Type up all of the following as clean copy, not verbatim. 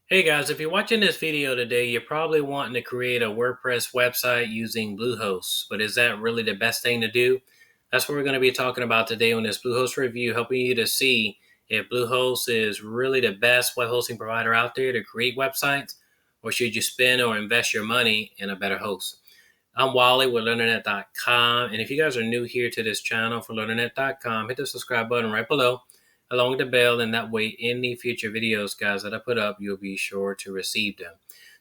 Hey guys, if you're watching this video today, you're probably wanting to create a WordPress website using Bluehost, but is that really the best thing to do? That's what we're going to be talking about today on this Bluehost review, helping you to see if Bluehost is really the best web hosting provider out there to create websites, or should you spend or invest your money in a better host? I'm Wally with LearnerNet.com, and if you guys are new here to this channel for LearnerNet.com, hit the subscribe button right below, along with the bell, and that way any future videos, guys, that I put up, you'll be sure to receive them.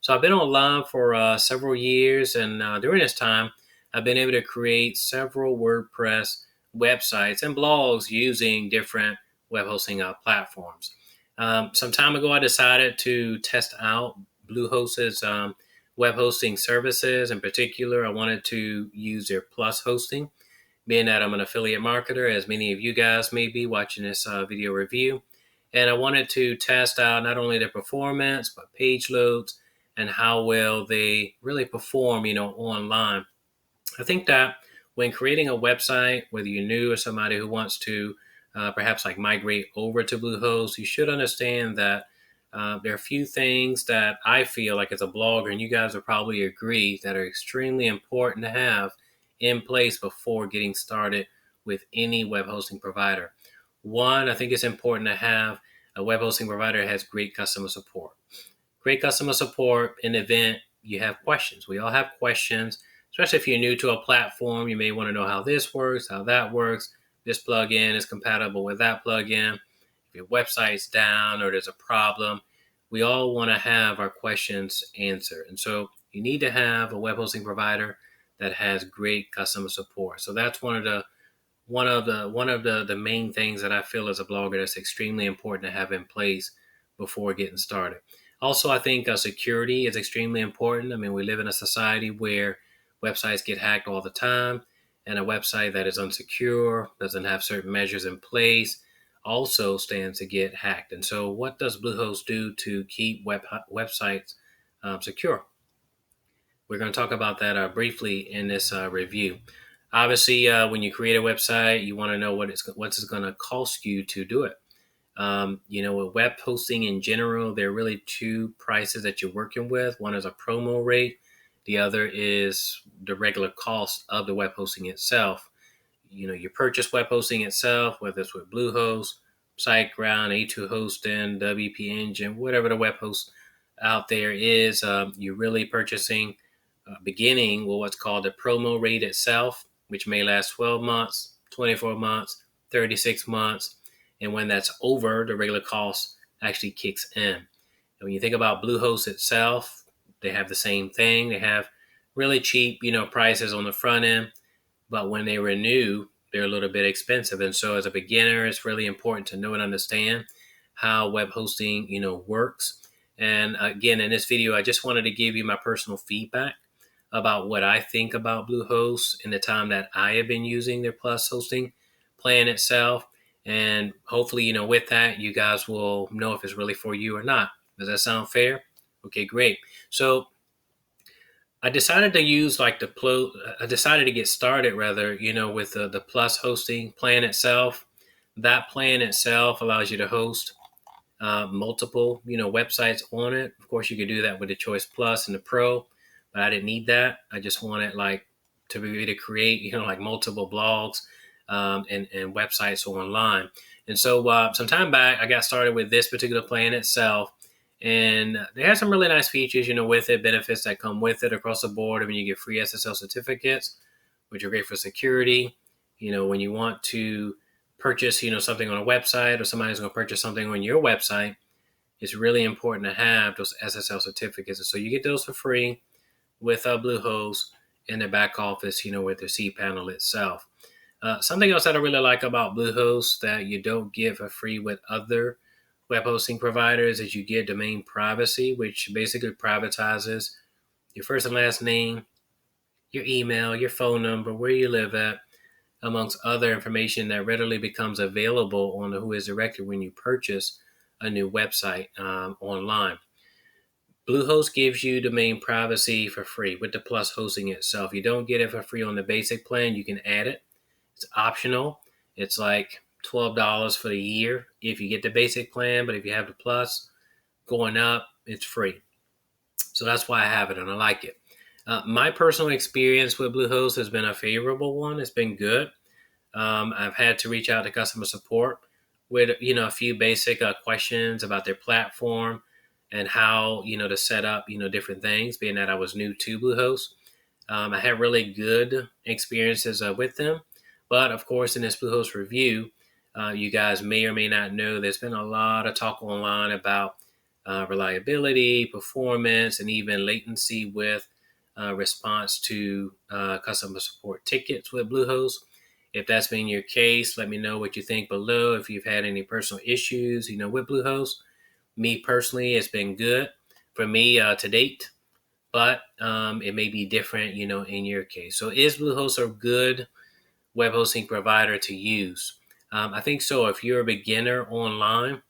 So I've been online for several years, and during this time, I've been able to create several WordPress websites and blogs using different web hosting platforms. Some time ago, I decided to test out Bluehost's web hosting services. In particular, I wanted to use their Plus hosting, being that I'm an affiliate marketer, as many of you guys may be watching this video review. And I wanted to test out not only their performance, but page loads and how well they really perform, online. I think that when creating a website, whether you're new or somebody who wants to perhaps like migrate over to Bluehost, you should understand that there are a few things that I feel like as a blogger, and you guys will probably agree, that are extremely important to have in place before getting started with any web hosting provider. One, I think it's important to have a web hosting provider that has great customer support. Great customer support in the event you have questions. We all have questions, especially if you're new to a platform. You may want to know how this works, how that works. This plugin is compatible with that plugin. If your website's down or there's a problem, we all want to have our questions answered. And so you need to have a web hosting provider that has great customer support. So that's one of the main things that I feel as a blogger that's extremely important to have in place before getting started. Also, I think security is extremely important. I mean, we live in a society where websites get hacked all the time, and a website that is unsecure, doesn't have certain measures in place, also stands to get hacked. And so, what does Bluehost do to keep websites secure? We're going to talk about that briefly in this review. Obviously, when you create a website, you want to know what's it going to cost you to do it. With web hosting in general, there are really two prices that you're working with. One is a promo rate. The other is the regular cost of the web hosting itself. You purchase web hosting itself, whether it's with Bluehost, SiteGround, A2 Hosting, WP Engine, whatever the web host out there is, you're really purchasing beginning with what's called the promo rate itself, which may last 12 months, 24 months, 36 months. And when that's over, the regular cost actually kicks in. And when you think about Bluehost itself, they have the same thing. They have really cheap, prices on the front end, but when they renew, they're a little bit expensive. And so as a beginner, it's really important to know and understand how web hosting, works. And again, in this video, I just wanted to give you my personal feedback about what I think about Bluehost in the time that I have been using their Plus hosting plan itself. And hopefully, with that, you guys will know if it's really for you or not. Does that sound fair? Okay, great. So I decided to use I decided to get started rather, with the Plus hosting plan itself. That plan itself allows you to host multiple, websites on it. Of course, you could do that with the Choice Plus and the Pro, but I didn't need that. I just wanted to be able to create, like multiple blogs and websites online. And so some time back, I got started with this particular plan itself. And they have some really nice features, with it, benefits that come with it across the board. I mean, you get free SSL certificates, which are great for security. When you want to purchase, something on a website, or somebody's going to purchase something on your website, it's really important to have those SSL certificates. And so you get those for free with Bluehost in their back office, with their cPanel itself. Something else that I really like about Bluehost that you don't get for free with other web hosting providers is you get domain privacy, which basically privatizes your first and last name, your email, your phone number, where you live at, amongst other information that readily becomes available on the Whois directory when you purchase a new website online. Bluehost gives you domain privacy for free with the Plus hosting itself. You don't get it for free on the basic plan. You can add it. It's optional. It's like $12 for the year if you get the basic plan, but if you have the Plus, going up, It's free. So that's why I have it and I like it. My personal experience with Bluehost has been a favorable one. It's been good. I've had to reach out to customer support with a few basic questions about their platform and how to set up different things. Being that I was new to Bluehost, I had really good experiences with them. But of course, in this Bluehost review, you guys may or may not know there's been a lot of talk online about reliability, performance, and even latency with response to customer support tickets with Bluehost. If that's been your case, let me know what you think below. If you've had any personal issues, with Bluehost. Me personally, it's been good for me to date, but it may be different, in your case. So is Bluehost a good web hosting provider to use? I think so. If you're a beginner online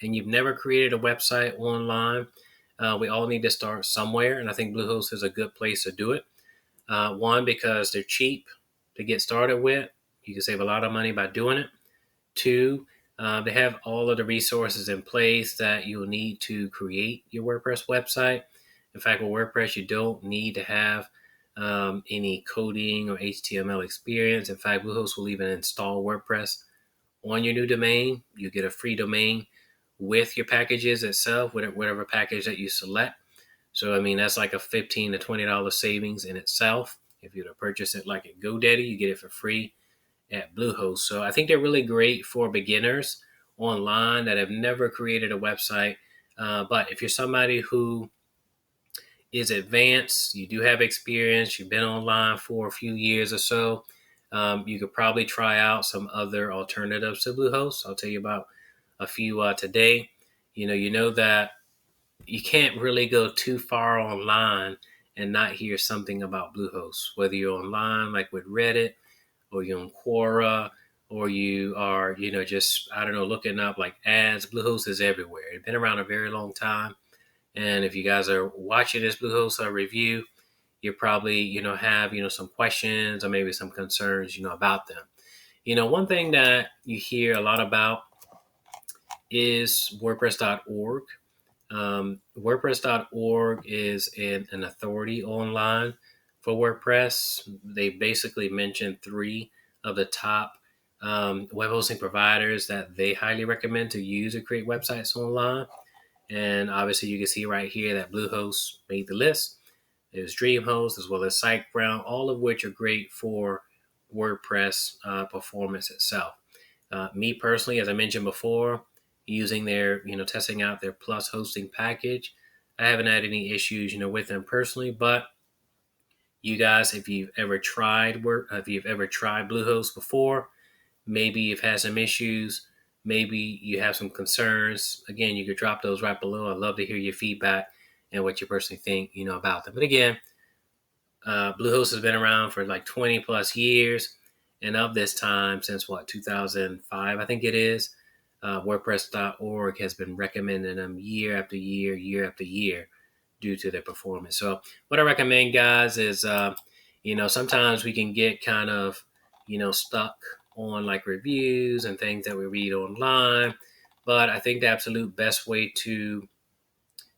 and you've never created a website online, we all need to start somewhere. And I think Bluehost is a good place to do it. One, because they're cheap to get started with. You can save a lot of money by doing it. Two, they have all of the resources in place that you'll need to create your WordPress website. In fact, with WordPress, you don't need to have any coding or HTML experience. In fact, Bluehost will even install WordPress on your new domain. You get a free domain with your packages itself, whatever package that you select. So, I mean, that's like a $15 to $20 savings in itself. If you were to purchase it like at GoDaddy, you get it for free at Bluehost. So I think they're really great for beginners online that have never created a website. But if you're somebody who is advanced, you do have experience, you've been online for a few years or so, you could probably try out some other alternatives to Bluehost. I'll tell you about a few today. You know that you can't really go too far online and not hear something about Bluehost, whether you're online like with Reddit or you're on Quora or you are, just, I don't know, looking up like ads. Bluehost is everywhere. It's been around a very long time. And if you guys are watching this Bluehost review, you probably, have, some questions or maybe some concerns, about them. One thing that you hear a lot about is WordPress.org. WordPress.org is an authority online for WordPress. They basically mention 3 of the top web hosting providers that they highly recommend to use to create websites online. And obviously, you can see right here that Bluehost made the list. There's DreamHost as well as SiteGround, all of which are great for WordPress performance itself. Me personally, as I mentioned before, using their, testing out their Plus hosting package, I haven't had any issues, with them personally. But you guys, if you've ever tried Bluehost before, maybe you've had some issues, maybe you have some concerns. Again, you could drop those right below. I'd love to hear your feedback and what you personally think, about them. But again, Bluehost has been around for like 20 plus years. And of this time, since 2005, I think it is, WordPress.org has been recommending them year after year after year due to their performance. So what I recommend, guys, is, sometimes we can get kind of, stuck on like reviews and things that we read online. But I think the absolute best way to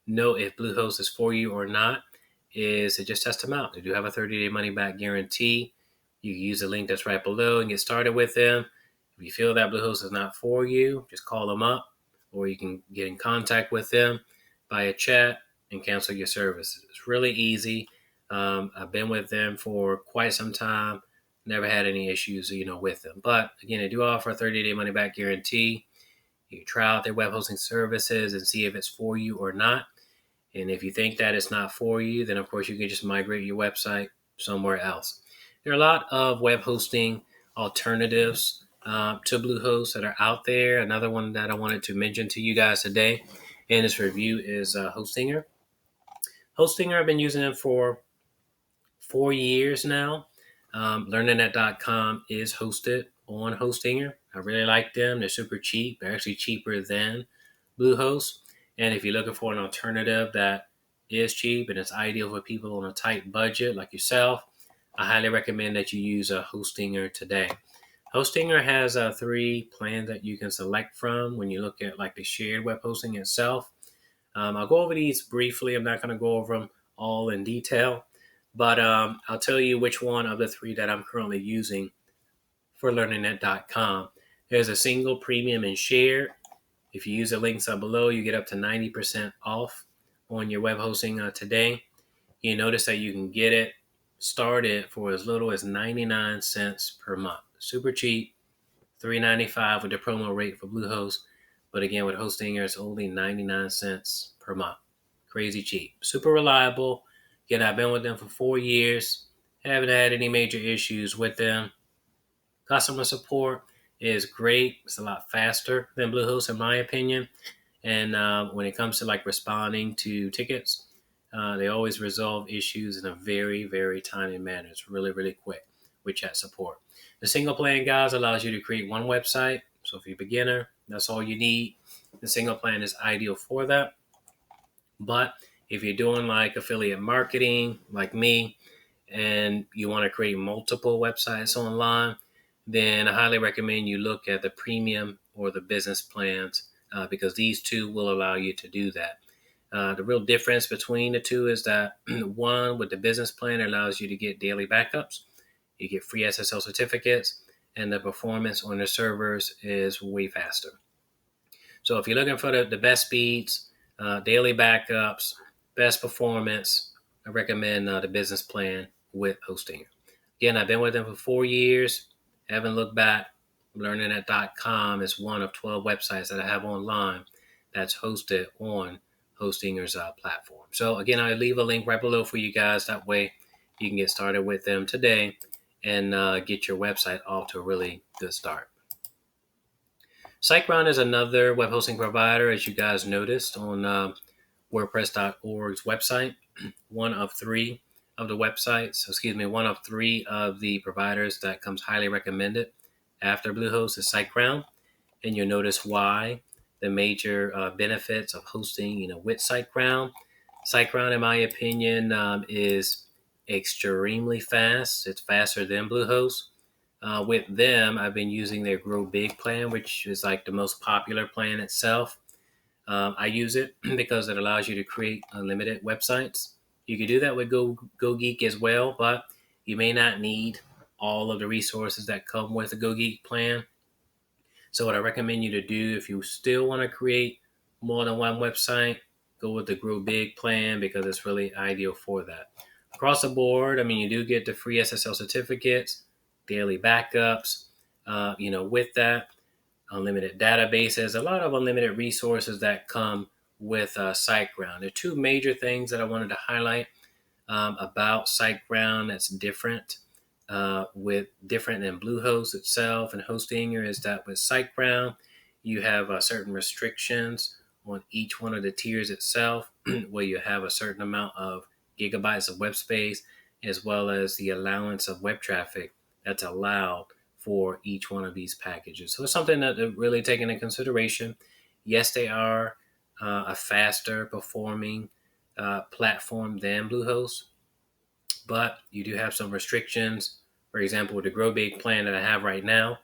know if Bluehost is for you or not is to just test them out. They do have a 30-day money-back guarantee. You can use the link that's right below and get started with them. If you feel that Bluehost is not for you, just call them up, or you can get in contact with them via chat and cancel your services. It's really easy. I've been with them for quite some time. Never had any issues, with them. But again, they do offer a 30-day money-back guarantee. You can try out their web hosting services and see if it's for you or not. And if you think that it's not for you, then of course you can just migrate your website somewhere else. There are a lot of web hosting alternatives to Bluehost that are out there. Another one that I wanted to mention to you guys today in this review is Hostinger. Hostinger, I've been using them for 4 years now. LearningNet.com is hosted on Hostinger. I really like them. They're super cheap. They're actually cheaper than Bluehost. And if you're looking for an alternative that is cheap and it's ideal for people on a tight budget like yourself, I highly recommend that you use a Hostinger today. Hostinger has 3 plans that you can select from when you look at like the shared web hosting itself. I'll go over these briefly. I'm not going to go over them all in detail, but I'll tell you which one of the three that I'm currently using for learningnet.com. There's a single premium and share. If you use the links up below, you get up to 90% off on your web hosting today. You notice that you can get it started for as little as 99 cents per month. Super cheap, $3.95 with the promo rate for Bluehost. But again, with Hostinger, it's only 99 cents per month. Crazy cheap. Super reliable. Again, I've been with them for 4 years. Haven't had any major issues with them. Customer support is great. It's a lot faster than Bluehost, in my opinion. And when it comes to like responding to tickets, they always resolve issues in a very, very timely manner. It's really, really quick with chat support. The single plan, guys, allows you to create one website. So if you're a beginner, that's all you need. The single plan is ideal for that. But if you're doing like affiliate marketing, like me, and you want to create multiple websites online, then I highly recommend you look at the premium or the business plans because these two will allow you to do that. The real difference between the two is that one, with the business plan, allows you to get daily backups. You get free SSL certificates, and the performance on the servers is way faster. So if you're looking for the best speeds, daily backups, best performance, I recommend the business plan with Hostinger. Again, I've been with them for 4 years. Haven't looked back. LearningNet.com is one of 12 websites that I have online that's hosted on Hostinger's platform. So again, I'll leave a link right below for you guys. That way you can get started with them today and get your website off to a really good start. SiteGround is another web hosting provider, as you guys noticed on WordPress.org's website. One of three of the providers that comes highly recommended after Bluehost is SiteGround. And you'll notice why, the major benefits of hosting, with SiteGround. SiteGround, in my opinion, is extremely fast. It's faster than Bluehost. With them, I've been using their Grow Big plan, which is like the most popular plan itself. I use it because it allows you to create unlimited websites. You can do that with GoGeek as well, but you may not need all of the resources that come with the GoGeek plan. So what I recommend you to do, if you still want to create more than one website, go with the Grow Big plan because it's really ideal for that. Across the board, you do get the free SSL certificates, daily backups, with that, unlimited databases, a lot of unlimited resources that come with SiteGround. There are two major things that I wanted to highlight about SiteGround that's different than Bluehost itself and Hostinger is that with SiteGround, you have certain restrictions on each one of the tiers itself, where you have a certain amount of gigabytes of web space, as well as the allowance of web traffic that's allowed for each one of these packages. So it's something that they're really taking into consideration. Yes, they are a faster performing platform than Bluehost, but you do have some restrictions. For example, with the Grow Big plan that I have right now,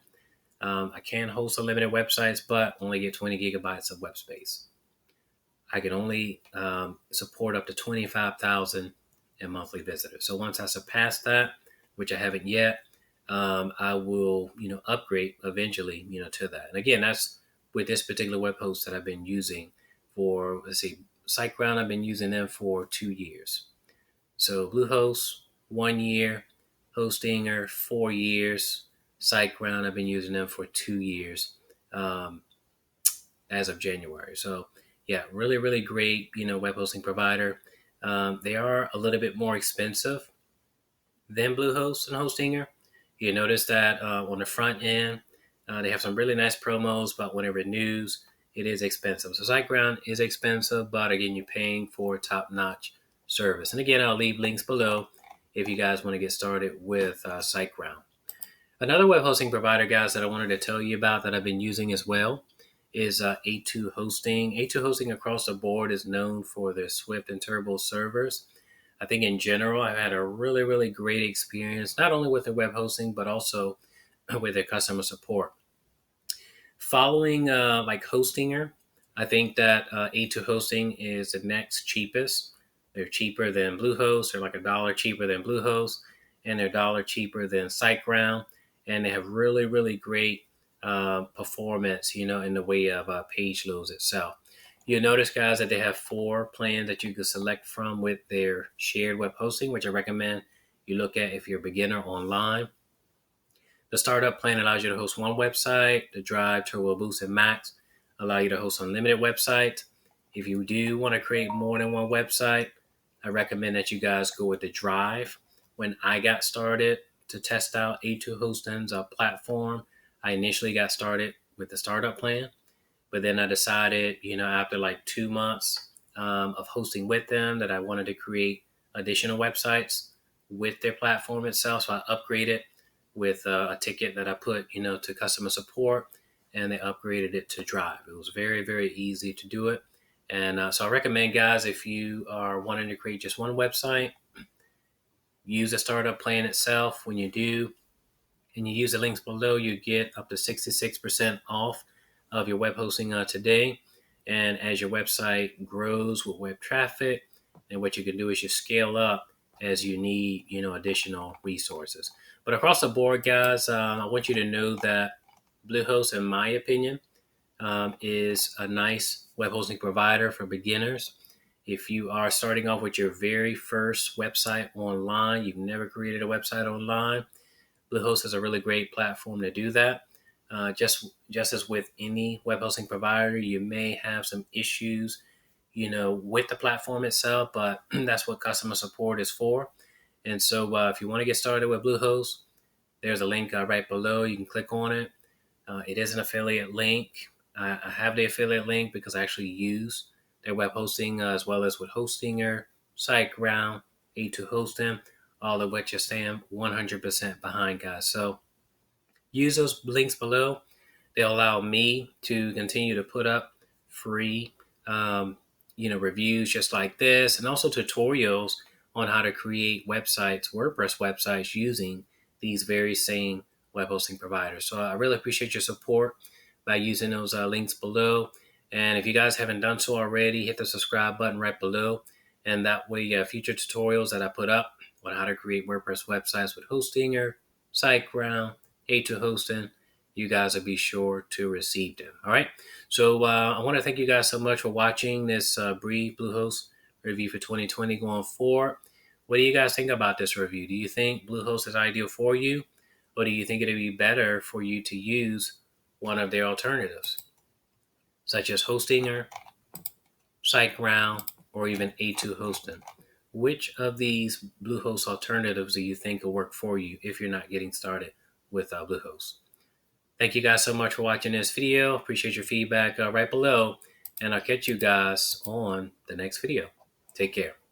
I can host unlimited websites, but only get 20 gigabytes of web space. I can only support up to 25,000 in monthly visitors. So once I surpass that, which I haven't yet, I will, upgrade eventually, to that. And again, that's with this particular web host that I've been using for, SiteGround, I've been using them for 2 years. So Bluehost, 1 year, Hostinger, 4 years, SiteGround, I've been using them for 2 years as of January. So yeah, really, really great, web hosting provider. They are a little bit more expensive than Bluehost and Hostinger. You notice that on the front end, they have some really nice promos, but when it renews, it is expensive. So SiteGround is expensive, but again, you're paying for top-notch service. And again, I'll leave links below if you guys want to get started with SiteGround. Another web hosting provider, guys, that I wanted to tell you about that I've been using as well is A2 Hosting. A2 Hosting across the board is known for their Swift and Turbo servers. I think in general, I've had a really, really great experience, not only with their web hosting, but also with their customer support. Following like Hostinger, I think that A2 hosting is the next cheapest. They're cheaper than Bluehost. They're like $1 cheaper than Bluehost, and they're $1 cheaper than SiteGround. And they have really, really great performance, in the way of page loads itself. You'll notice, guys, that they have 4 plans that you can select from with their shared web hosting, which I recommend you look at if you're a beginner online. The startup plan allows you to host one website. The Drive, Turbo Boost, and Max allow you to host unlimited websites. If you do want to create more than one website, I recommend that you guys go with the Drive. When I got started to test out A2 Hosting's platform, I initially got started with the startup plan, but then I decided, after like 2 months of hosting with them, that I wanted to create additional websites with their platform itself. So I upgraded with a ticket that I put, to customer support, and they upgraded it to Drive. It was very, very easy to do it. And so I recommend, guys, if you are wanting to create just one website, use the startup plan itself. When you do, and you use the links below, you get up to 66% off of your web hosting today. And as your website grows with web traffic, and what you can do is you scale up as you need, additional resources. But across the board, guys, I want you to know that Bluehost, in my opinion, is a nice web hosting provider for beginners. If you are starting off with your very first website online, you've never created a website online, Bluehost is a really great platform to do that. Just as with any web hosting provider, you may have some issues, with the platform itself, but that's what customer support is for. And so, if you want to get started with Bluehost, there's a link right below. You can click on it. It is an affiliate link. I have the affiliate link because I actually use their web hosting as well as with Hostinger, SiteGround, A2 Hosting, all of which I stand 100% behind, guys. So use those links below. They'll allow me to continue to put up free, reviews just like this, and also tutorials on how to create websites, WordPress websites, using these very same web hosting providers. So I really appreciate your support by using those links below. And if you guys haven't done so already, hit the subscribe button right below. And that way, future tutorials that I put up on how to create WordPress websites with Hostinger, SiteGround, A2 Hosting, you guys will be sure to receive them. All right. So I want to thank you guys so much for watching this brief Bluehost review for 2020 going forward. What do you guys think about this review? Do you think Bluehost is ideal for you? Or do you think it'd be better for you to use one of their alternatives, such as Hostinger, SiteGround, or even A2 Hosting? Which of these Bluehost alternatives do you think will work for you if you're not getting started with Bluehost? Thank you guys so much for watching this video. Appreciate your feedback right below, and I'll catch you guys on the next video. Take care.